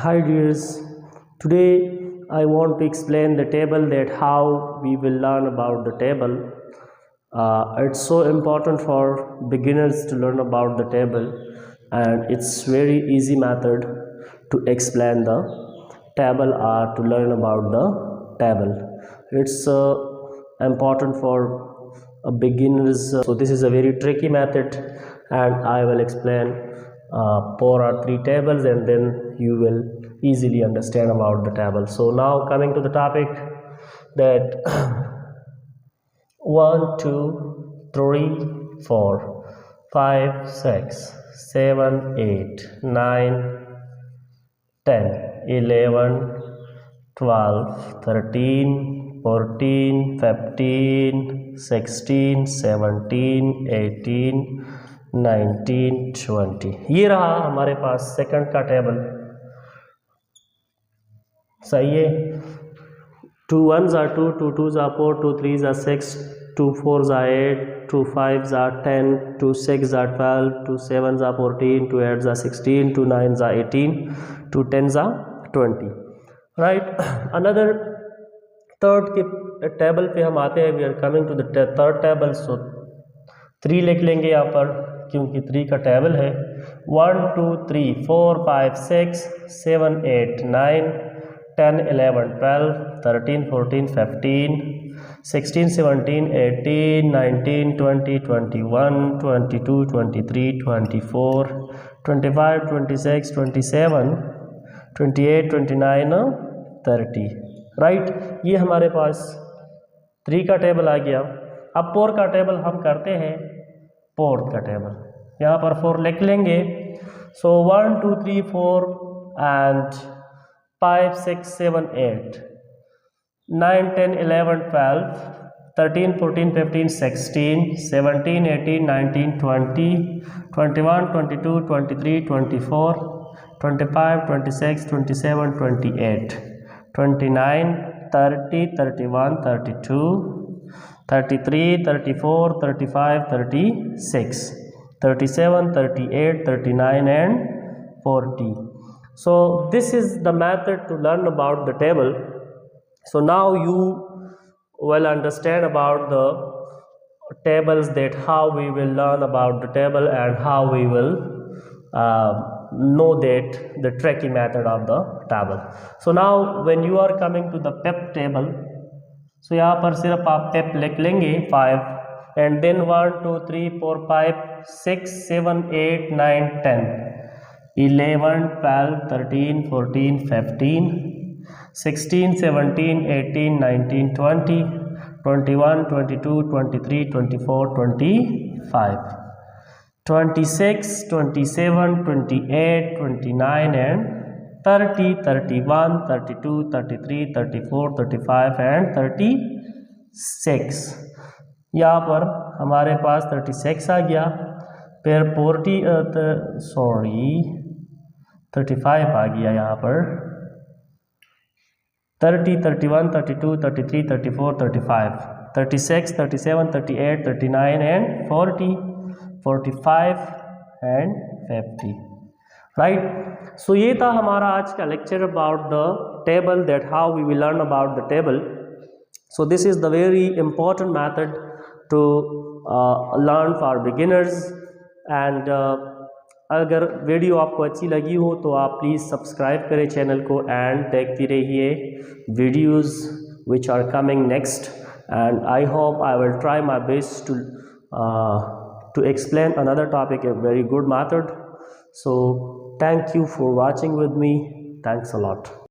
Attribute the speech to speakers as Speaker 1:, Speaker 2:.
Speaker 1: Hi dears, today I want to explain the table, that how we will learn about the table. It's so important for beginners to learn about the table, and it's very easy method to explain the table or to learn about the table. It's important for beginners. So this is a very tricky method, and I will explain 4 or 3 tables, and then you will easily understand about the table. So now coming to the topic, that 1 2 3 4 5 6 7 8 9 10 11 12 13 14 15 16 17 18 19 20। ये रहा हमारे पास second का table. सही है। 2 1s are 2, 2 2s are 4, 2 3s are 6, 2 4s are 8, 2 5s are 10, 2 6s are 12, 2 7s are 14, 2 8s are 16, 2 9s are 18, 2 10s are 20। Right. Another third के table पे हम आते हैं। We are coming to the third table. So 3 लिख लेंगे यहाँ पर, क्योंकि 3 का टेबल है। 1 2 3 4 5 6 7 8 9 10 11 12 13 14 15 16 17 18 19 20 21 22 23 24 25 26 27 28 29 30। राइट। ये हमारे पास 3 का टेबल आ गया। अब 4 का टेबल हम करते हैं। 4 का टेबल यहाँ पर 4 लिख लेंगे। सो 1 2 3 4 and 5 6 7 8 9 10 11 12 13 14 15 16 17 18 19 20 21 22 23 24 25 26 27 28 29 30 31 32 33 34 35 36 37 38 39 and 40। So this is the method to learn about the table. So now you will understand about the tables, that how we will learn about the table and how we will know that the tricky method of the table. So now when you are coming to the pep table, so यहाँ पर सिर्फ आप pep लिख लेंगे 5 and then 1 2 3 4 5 6 7 8 9 10 11 12 13 14 15 16 17 18 19 20 21 22 23 24 25 26 27 28 29 and 30 31 32 33 34 35 and 36। यहाँ पर हमारे पास 36 आ गया। फिर 35 आ गया। यहाँ पर 30 31 32 33 34 35 36 37 38 39 and 40 45 and 50। राइट। सो ये था हमारा आज का lecture about the table, that how we will learn about the table. So this is the very important method to learn for beginners. And अगर वीडियो आपको अच्छी लगी हो तो आप प्लीज़ सब्सक्राइब करें चैनल को एंड देखते रहिए videos which are coming next. And I hope I will try my best to explain another topic, a very good method. So thank you for watching with me. Thanks a lot.